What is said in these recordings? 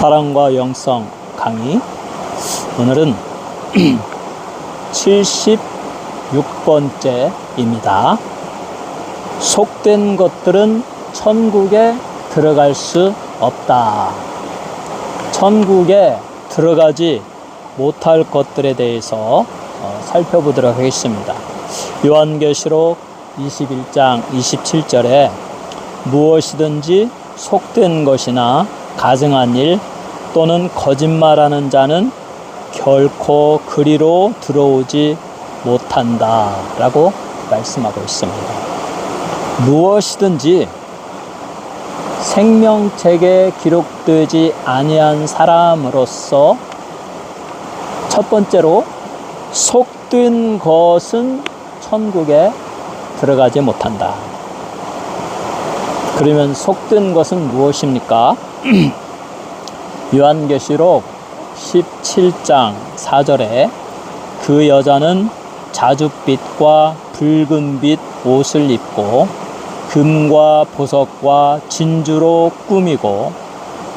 사랑과 영성 강의. 오늘은 76번째입니다. 속된 것들은 천국에 들어갈 수 없다. 천국에 들어가지 못할 것들에 대해서 살펴보도록 하겠습니다. 요한계시록 21장 27절에 무엇이든지 속된 것이나 가증한 일 또는 거짓말하는 자는 결코 그리로 들어오지 못한다 라고 말씀하고 있습니다. 무엇이든지 생명책에 기록되지 아니한 사람으로서 첫 번째로 속된 것은 천국에 들어가지 못한다. 그러면 속된 것은 무엇입니까? 요한계시록 17장 4절에 그 여자는 자줏빛과 붉은빛 옷을 입고 금과 보석과 진주로 꾸미고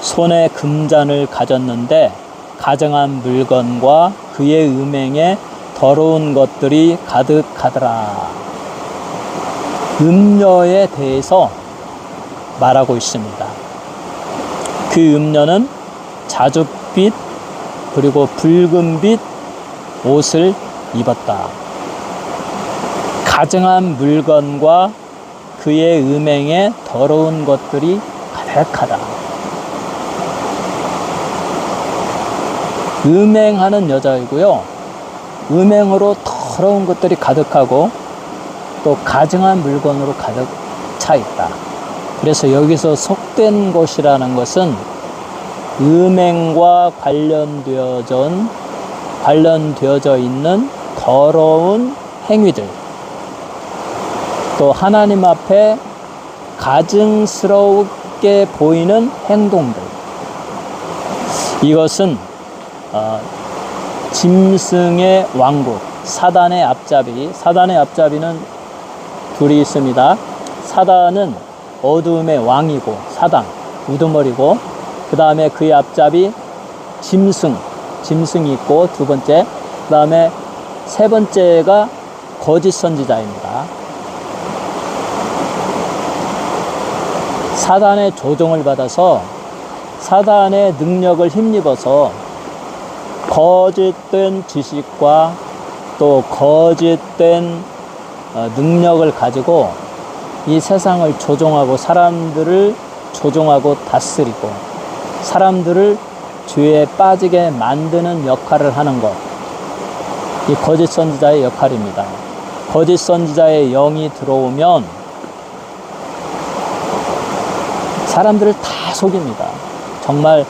손에 금잔을 가졌는데 가증한 물건과 그의 음행에 더러운 것들이 가득하더라. 음녀에 대해서 말하고 있습니다. 그 음녀는 자줏빛 그리고 붉은빛 옷을 입었다. 가증한 물건과 그의 음행에 더러운 것들이 가득하다. 음행하는 여자이고요. 음행으로 더러운 것들이 가득하고 또 가증한 물건으로 가득 차 있다. 그래서 여기서 속된 것이라는 것은 음행과 관련되어져 있는 더러운 행위들, 또 하나님 앞에 가증스럽게 보이는 행동들. 이것은 짐승의 왕국, 사단의 앞잡이는 둘이 있습니다. 사단은 어두움의 왕이고 사단, 우두머리고, 그 다음에 그의 앞잡이 짐승이 있고 두 번째, 그 다음에 세 번째가 거짓 선지자입니다. 사단의 조종을 받아서 사단의 능력을 힘입어서 거짓된 지식과 또 거짓된 능력을 가지고 이 세상을 조종하고 사람들을 조종하고 다스리고 사람들을 죄에 빠지게 만드는 역할을 하는 것, 이 거짓 선지자의 역할입니다. 거짓 선지자의 영이 들어오면 사람들을 다 속입니다. 정말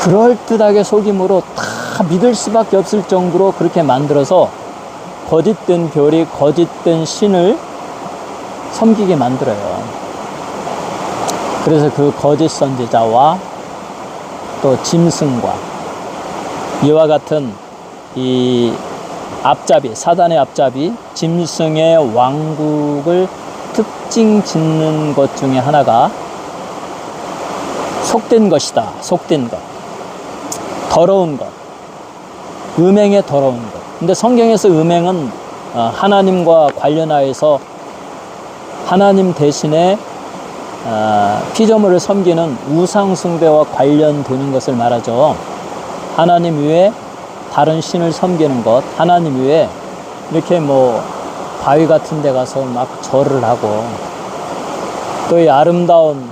그럴듯하게 속임으로 다 믿을 수밖에 없을 정도로 그렇게 만들어서 거짓된 교리, 거짓된 신을 섬기게 만들어요. 그래서 그 거짓 선지자와 또 짐승과 이와 같은 이 앞잡이, 사단의 앞잡이, 짐승의 왕국을 특징 짓는 것 중에 하나가 속된 것이다. 속된 것. 더러운 것. 음행의 더러운 것. 근데 성경에서 음행은 하나님과 관련하여서 하나님 대신에 피조물을 섬기는 우상숭배와 관련되는 것을 말하죠. 하나님 외에 다른 신을 섬기는 것, 하나님 외에 이렇게 바위 같은 데 가서 막 절을 하고, 또 이 아름다운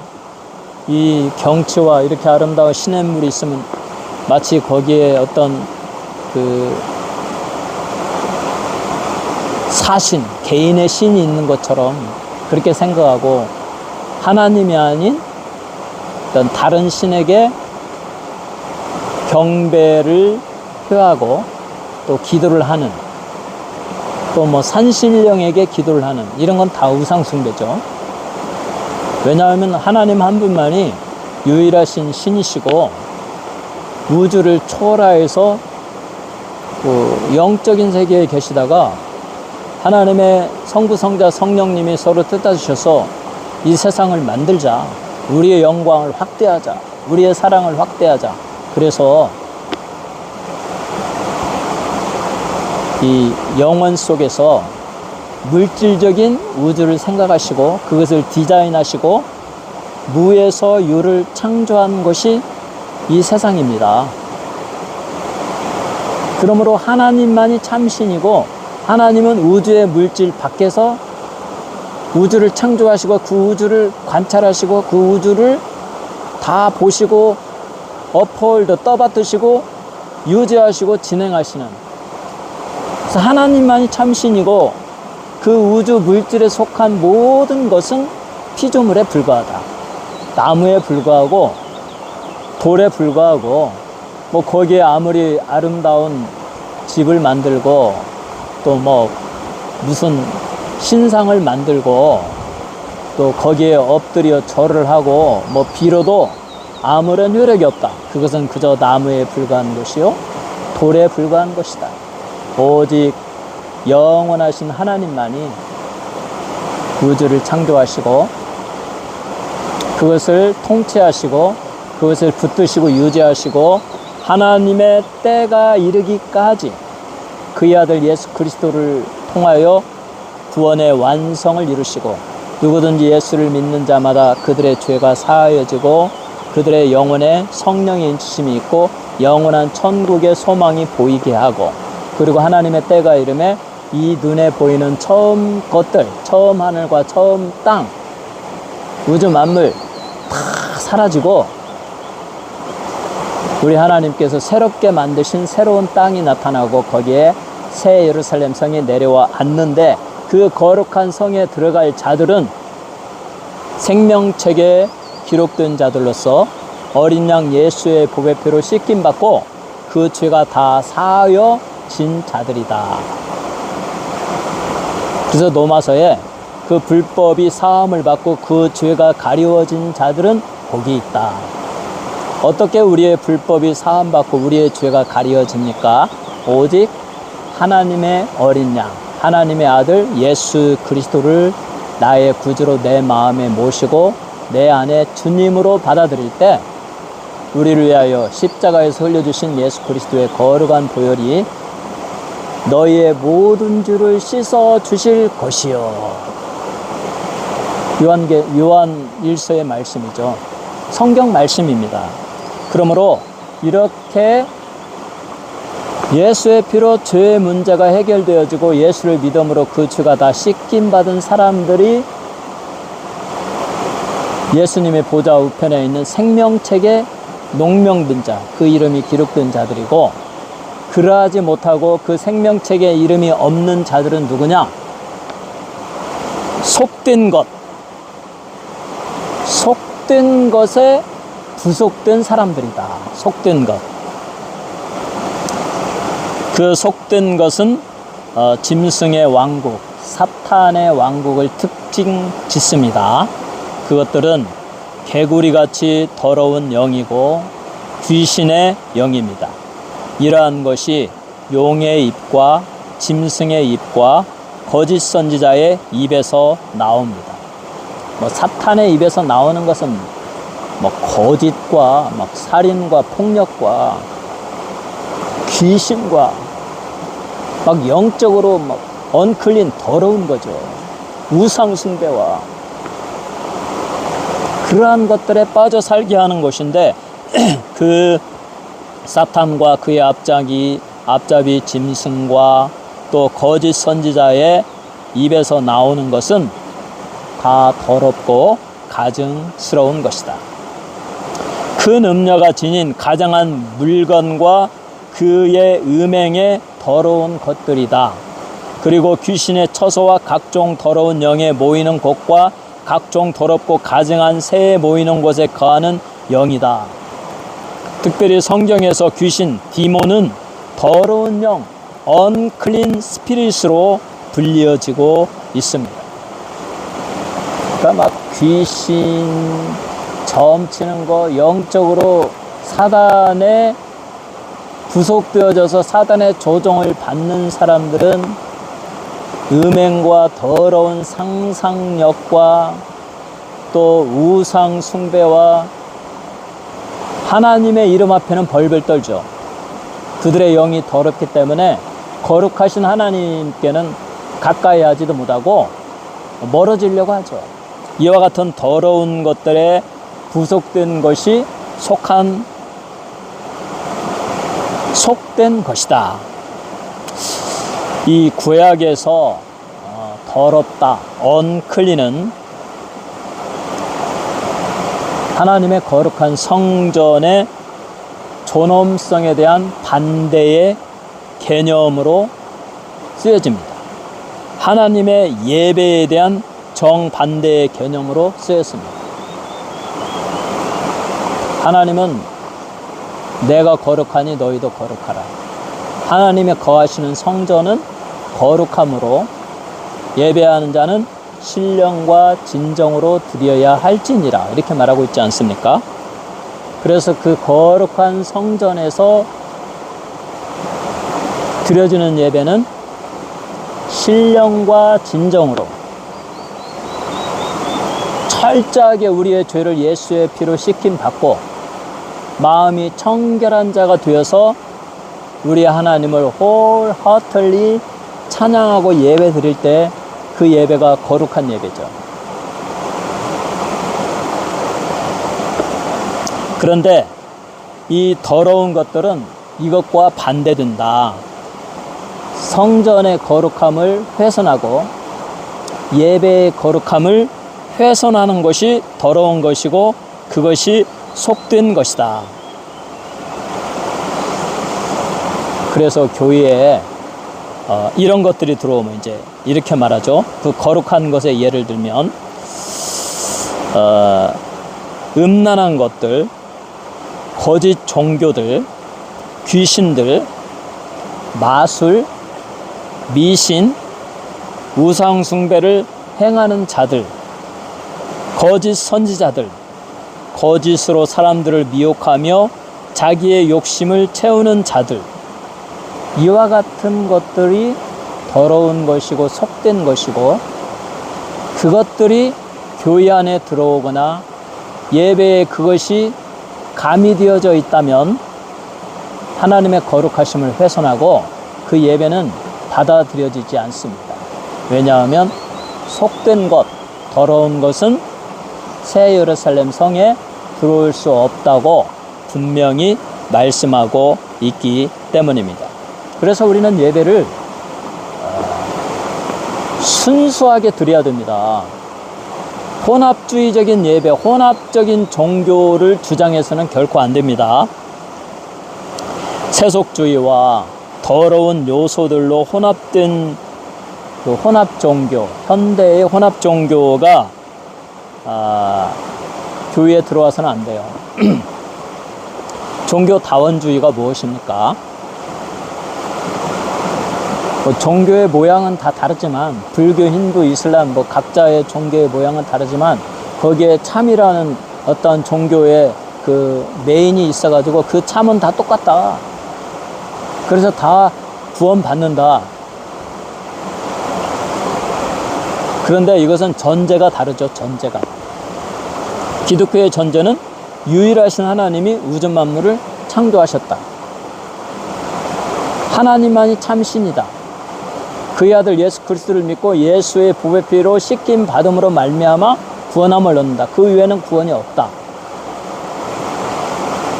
이 경치와 이렇게 아름다운 시냇물이 있으면 마치 거기에 어떤 사신, 개인의 신이 있는 것처럼 그렇게 생각하고 하나님이 아닌 어떤 다른 신에게 경배를 표하고 또 기도를 하는, 또 산신령에게 기도를 하는, 이런 건 다 우상숭배죠. 왜냐하면 하나님 한 분만이 유일하신 신이시고 우주를 초월하여서 영적인 세계에 계시다가 하나님의 성부, 성자, 성령님이 서로 뜻하셔서 이 세상을 만들자. 우리의 영광을 확대하자. 우리의 사랑을 확대하자. 그래서 이 영원 속에서 물질적인 우주를 생각하시고 그것을 디자인하시고 무에서 유를 창조한 것이 이 세상입니다. 그러므로 하나님만이 참신이고 하나님은 우주의 물질 밖에서 우주를 창조하시고 그 우주를 관찰하시고 그 우주를 다 보시고 업홀드 떠받드시고 유지하시고 진행하시는, 그래서 하나님만이 참신이고 그 우주 물질에 속한 모든 것은 피조물에 불과하다. 나무에 불과하고 돌에 불과하고 뭐 거기에 아무리 아름다운 집을 만들고 또 뭐 무슨 신상을 만들고 또 거기에 엎드려 절을 하고 뭐 빌어도 아무런 효력이 없다. 그것은 그저 나무에 불과한 것이요 돌에 불과한 것이다. 오직 영원하신 하나님만이 우주를 창조하시고 그것을 통치하시고 그것을 붙드시고 유지하시고 하나님의 때가 이르기까지 그의 아들 예수 그리스도를 통하여 구원의 완성을 이루시고 누구든지 예수를 믿는 자마다 그들의 죄가 사하여지고 그들의 영혼에 성령의 인치심이 있고 영원한 천국의 소망이 보이게 하고, 그리고 하나님의 때가 이름에 이 눈에 보이는 처음 것들, 처음 하늘과 처음 땅, 우주 만물 다 사라지고 우리 하나님께서 새롭게 만드신 새로운 땅이 나타나고 거기에 새 예루살렘 성이 내려와 앉는데, 그 거룩한 성에 들어갈 자들은 생명책에 기록된 자들로서 어린 양 예수의 보배 피로 씻김 받고 그 죄가 다 사하여진 자들이다. 그래서 로마서에 그 불법이 사함을 받고 그 죄가 가리워진 자들은 복이 있다. 어떻게 우리의 불법이 사함받고 우리의 죄가 가리워집니까? 오직 하나님의 어린 양, 하나님의 아들 예수 그리스도를 나의 구주로 내 마음에 모시고 내 안에 주님으로 받아들일 때 우리를 위하여 십자가에서 흘려주신 예수 그리스도의 거룩한 보혈이 너희의 모든 죄를 씻어 주실 것이요. 요한 1서의 말씀이죠. 성경 말씀입니다. 그러므로 이렇게 예수의 피로 죄의 문제가 해결되어지고 예수를 믿음으로 그 죄가 다 씻김받은 사람들이 예수님의 보좌 우편에 있는 생명책에 농명된 자, 그 이름이 기록된 자들이고, 그러하지 못하고 그 생명책에 이름이 없는 자들은 누구냐? 속된 것, 속된 것에 부속된 사람들이다. 속된 것. 그 속된 것은 짐승의 왕국, 사탄의 왕국을 특징 짓습니다. 그것들은 개구리같이 더러운 영이고 귀신의 영입니다. 이러한 것이 용의 입과 짐승의 입과 거짓 선지자의 입에서 나옵니다. 사탄의 입에서 나오는 것은 거짓과 살인과 폭력과 귀신과 영적으로 언클린 더러운 거죠. 우상 숭배와 그러한 것들에 빠져 살게 하는 것인데, 그 사탄과 그의 앞잡이 짐승과 또 거짓 선지자의 입에서 나오는 것은 다 더럽고 가증스러운 것이다. 큰 음녀가 지닌 가장한 물건과 그의 음행의 더러운 것들이다. 그리고 귀신의 처소와 각종 더러운 영에 모이는 곳과 각종 더럽고 가증한 새에 모이는 곳에 거하는 영이다. 특별히 성경에서 귀신, 디몬은 더러운 영, unclean spirit으로 불리어지고 있습니다. 그러니까 귀신 점치는 거, 영적으로 사단에 구속되어져서 사단의 조종을 받는 사람들은 음행과 더러운 상상력과 또 우상 숭배와 하나님의 이름 앞에는 벌벌 떨죠. 그들의 영이 더럽기 때문에 거룩하신 하나님께는 가까이 하지도 못하고 멀어지려고 하죠. 이와 같은 더러운 것들에 부속된 것이 속된 것이다. 이 구약에서 더럽다, unclean은 하나님의 거룩한 성전의 존엄성에 대한 반대의 개념으로 쓰여집니다. 하나님의 예배에 대한 정반대의 개념으로 쓰였습니다. 하나님은 내가 거룩하니 너희도 거룩하라. 하나님의 거하시는 성전은 거룩함으로 예배하는 자는 신령과 진정으로 드려야 할지니라, 이렇게 말하고 있지 않습니까? 그래서 그 거룩한 성전에서 드려지는 예배는 신령과 진정으로 철저하게 우리의 죄를 예수의 피로 씻김 받고 마음이 청결한 자가 되어서 우리 하나님을 wholeheartedly 찬양하고 예배 드릴 때 그 예배가 거룩한 예배죠. 그런데 이 더러운 것들은 이것과 반대된다. 성전의 거룩함을 훼손하고 예배의 거룩함을 훼손하는 것이 더러운 것이고 그것이 속된 것이다. 그래서 교회에 이런 것들이 들어오면 이제 이렇게 말하죠. 그 거룩한 것의 예를 들면 음란한 것들, 거짓 종교들, 귀신들, 마술, 미신, 우상 숭배를 행하는 자들, 거짓 선지자들, 거짓으로 사람들을 미혹하며 자기의 욕심을 채우는 자들, 이와 같은 것들이 더러운 것이고 속된 것이고 그것들이 교회 안에 들어오거나 예배에 그것이 가미되어져 있다면 하나님의 거룩하심을 훼손하고 그 예배는 받아들여지지 않습니다. 왜냐하면 속된 것, 더러운 것은 새 예루살렘 성에 들어올 수 없다고 분명히 말씀하고 있기 때문입니다. 그래서 우리는 예배를 순수하게 드려야 됩니다. 혼합주의적인 예배, 혼합적인 종교를 주장해서는 결코 안 됩니다. 세속주의와 더러운 요소들로 혼합된 그 혼합종교, 현대의 혼합종교가 교회에 들어와서는 안 돼요. 종교다원주의가 무엇입니까? 종교의 모양은 다 다르지만 불교, 힌두, 이슬람 각자의 종교의 모양은 다르지만 거기에 참이라는 어떤 종교의 그 메인이 있어가지고 그 참은 다 똑같다. 그래서 다 구원받는다. 그런데 이것은 전제가 다르죠. 전제가. 기독교의 전제는 유일하신 하나님이 우주 만물을 창조하셨다. 하나님만이 참신이다. 그의 아들 예수 그리스도를 믿고 예수의 보배 피로 씻김 받음으로 말미암아 구원함을 얻는다. 그 외에는 구원이 없다.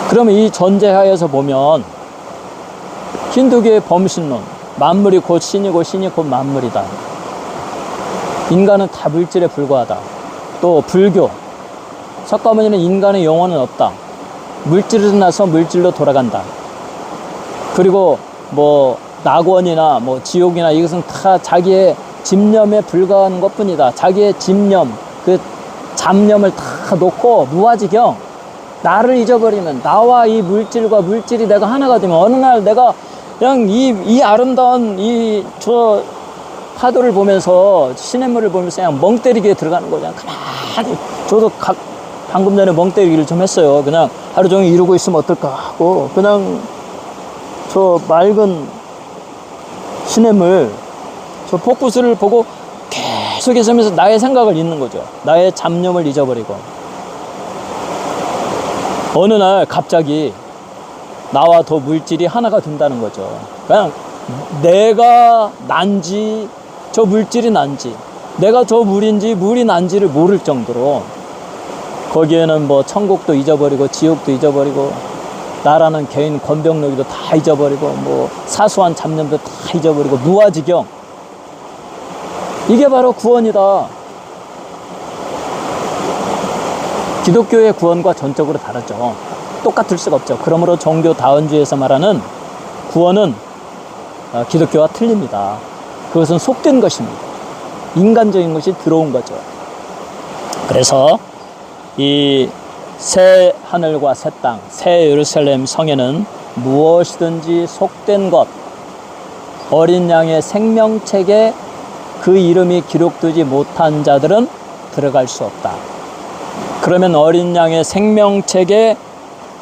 그러면 이 전제하에서 보면 힌두교의 범신론, 만물이 곧 신이고 신이 곧 만물이다. 인간은 다 물질에 불과하다. 또 불교, 석가모니는 인간의 영혼은 없다. 물질에서 나서 물질로 돌아간다. 그리고 낙원이나 지옥이나 이것은 다 자기의 집념에 불과한 것뿐이다. 자기의 집념, 그 잡념을 다 놓고 무아지경, 나를 잊어버리면 나와 이 물질과 물질이 내가 하나가 되면 어느 날 내가 그냥 이 아름다운 저 파도를 보면서 시냇물을 보면서 그냥 멍 때리기에 들어가는 거죠. 가만히. 저도 방금 전에 멍 때리기를 좀 했어요. 그냥 하루 종일 이러고 있으면 어떨까 하고 그냥 저 맑은 시냇물, 저 폭포수를 보고 계속 있으면서 나의 생각을 잊는 거죠. 나의 잡념을 잊어버리고 어느 날 갑자기 나와 더 물질이 하나가 된다는 거죠. 그냥 내가 난지 저 물질이 난지 내가 저 물인지 물이 난지를 모를 정도로 거기에는 뭐 천국도 잊어버리고 지옥도 잊어버리고 나라는 개인 권병노기도 다 잊어버리고 뭐 사소한 잡념도 다 잊어버리고 무아지경. 이게 바로 구원이다. 기독교의 구원과 전적으로 다르죠. 똑같을 수가 없죠. 그러므로 종교 다원주의에서 말하는 구원은 기독교와 틀립니다. 그것은 속된 것입니다. 인간적인 것이 들어온 거죠. 그래서 이 새 하늘과 새 땅, 새 예루살렘 성에는 무엇이든지 속된 것, 어린 양의 생명책에 그 이름이 기록되지 못한 자들은 들어갈 수 없다. 그러면 어린 양의 생명책에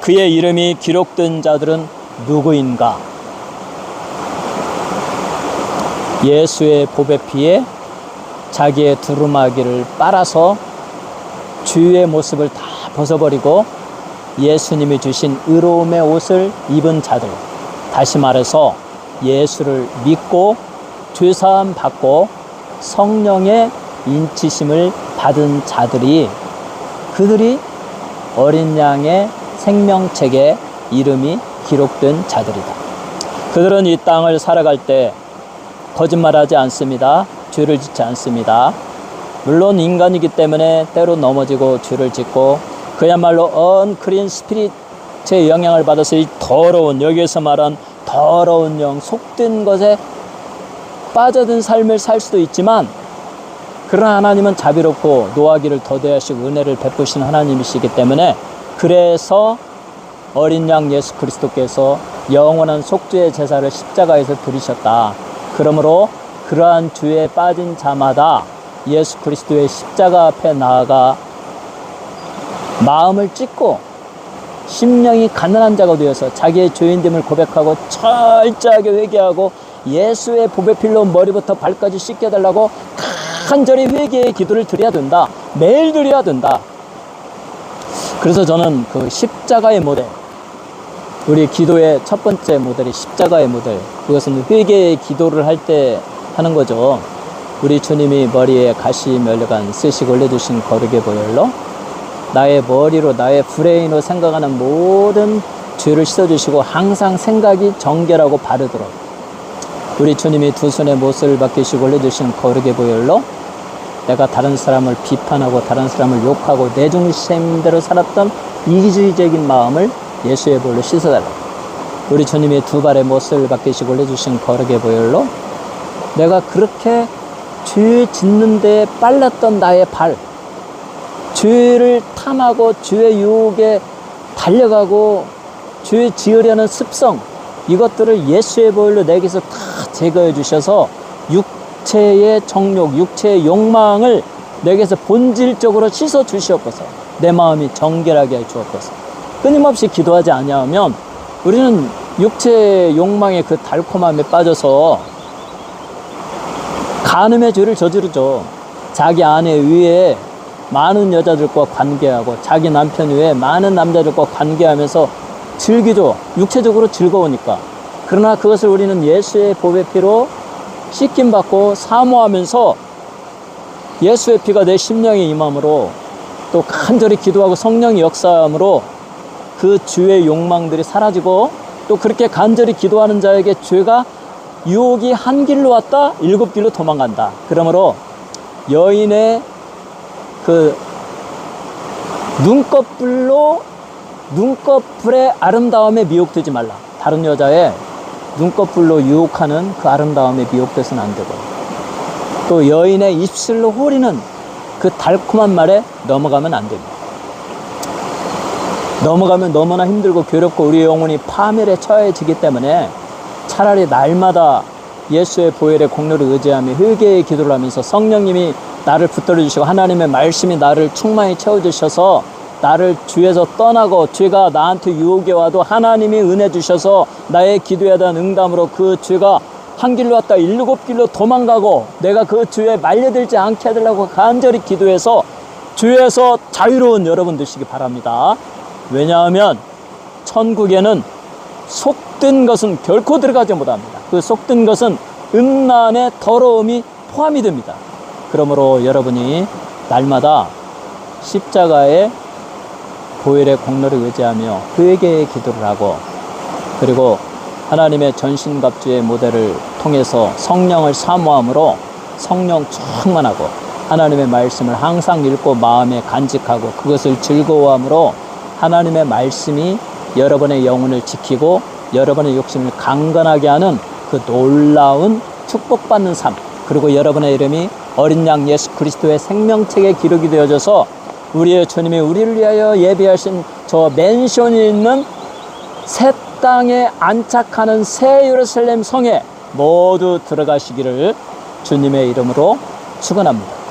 그의 이름이 기록된 자들은 누구인가? 예수의 보배 피에 자기의 두루마기를 빨아서 주의 모습을 다 벗어버리고 예수님이 주신 의로움의 옷을 입은 자들, 다시 말해서 예수를 믿고 죄사함 받고 성령의 인치심을 받은 자들이, 그들이 어린 양의 생명책에 이름이 기록된 자들이다. 그들은 이 땅을 살아갈 때 거짓말하지 않습니다. 죄를 짓지 않습니다. 물론 인간이기 때문에 때로 넘어지고 죄를 짓고 그야말로 언크린 스피릿의 영향을 받아서 이 더러운, 여기에서 말한 더러운 영, 속된 것에 빠져든 삶을 살 수도 있지만, 그러나 하나님은 자비롭고 노하기를 더대하시고 은혜를 베푸시는 하나님이시기 때문에, 그래서 어린 양 예수 그리스도께서 영원한 속죄의 제사를 십자가에서 드리셨다. 그러므로 그러한 죄에 빠진 자마다 예수 그리스도의 십자가 앞에 나아가 마음을 찢고 심령이 가난한 자가 되어서 자기의 죄인됨을 고백하고 철저하게 회개하고 예수의 보배필로 머리부터 발까지 씻겨달라고 간절히 회개의 기도를 드려야 된다. 매일 드려야 된다. 그래서 저는 그 십자가의 모델, 우리 기도의 첫 번째 모델이 십자가의 모델, 그것은 회개의 기도를 할 때 하는 거죠. 우리 주님이 머리에 가시 면류관 쓰시고 올려주신 거룩의 보혈로 나의 머리로, 나의 브레인으로 생각하는 모든 죄를 씻어주시고 항상 생각이 정결하고 바르도록 우리 주님이 두 손에 못을 박히시고 올려주신 거룩의 보혈로 내가 다른 사람을 비판하고 다른 사람을 욕하고 내 중심대로 살았던 이기주의적인 마음을 예수의 보혈로 씻어달라. 우리 주님이 두 발에 못을 박히시고 올려주신 거룩의 보혈로 내가 그렇게 죄 짓는 데에 빨랐던 나의 발, 죄를 탐하고 죄의 유혹에 달려가고 죄 지으려는 습성, 이것들을 예수의 보혈로 내게서 다 제거해 주셔서 육체의 정욕, 육체의 욕망을 내게서 본질적으로 씻어 주시옵소서. 내 마음이 정결하게 해 주옵소서. 끊임없이 기도하지 아니하면 우리는 육체의 욕망의 그 달콤함에 빠져서 간음의 죄를 저지르죠. 자기 아내 위에 많은 여자들과 관계하고 자기 남편 외에 많은 남자들과 관계하면서 즐기죠. 육체적으로 즐거우니까. 그러나 그것을 우리는 예수의 보배 피로 씻김받고 사모하면서 예수의 피가 내 심령에 임함으로 또 간절히 기도하고 성령의 역사함으로 그 죄의 욕망들이 사라지고 또 그렇게 간절히 기도하는 자에게 죄가 유혹이 한 길로 왔다 7길로 도망간다. 그러므로 여인의 그 눈꺼풀의 아름다움에 미혹되지 말라. 다른 여자의 눈꺼풀로 유혹하는 그 아름다움에 미혹돼서는 안 되고, 또 여인의 입술로 호리는 그 달콤한 말에 넘어가면 안 됩니다. 넘어가면 너무나 힘들고 괴롭고 우리의 영혼이 파멸에 처해지기 때문에 차라리 날마다 예수의 보혈의 공로를 의지하며 회개의 기도를 하면서 성령님이 나를 붙들어 주시고 하나님의 말씀이 나를 충만히 채워주셔서 나를 죄에서 떠나고 죄가 나한테 유혹이 와도 하나님이 은혜 주셔서 나의 기도에 대한 응답으로 그 죄가 한 길로 왔다 7길로 도망가고 내가 그 주에 말려들지 않게 해달라고 간절히 기도해서 주에서 자유로운 여러분 되시기 바랍니다. 왜냐하면 천국에는 속된 것은 결코 들어가지 못합니다. 그 속된 것은 음란의 더러움이 포함이 됩니다. 그러므로 여러분이 날마다 십자가의 보혈의 공로를 의지하며 그에게 기도를 하고, 그리고 하나님의 전신갑주의 모델을 통해서 성령을 사모함으로 성령 충만하고 하나님의 말씀을 항상 읽고 마음에 간직하고 그것을 즐거워함으로 하나님의 말씀이 여러분의 영혼을 지키고 여러분의 욕심을 강건하게 하는 그 놀라운 축복받는 삶, 그리고 여러분의 이름이 어린 양 예수 그리스도의 생명책에 기록이 되어져서 우리의 주님이 우리를 위하여 예비하신 저 맨션이 있는 새 땅에 안착하는 새 예루살렘 성에 모두 들어가시기를 주님의 이름으로 축원합니다.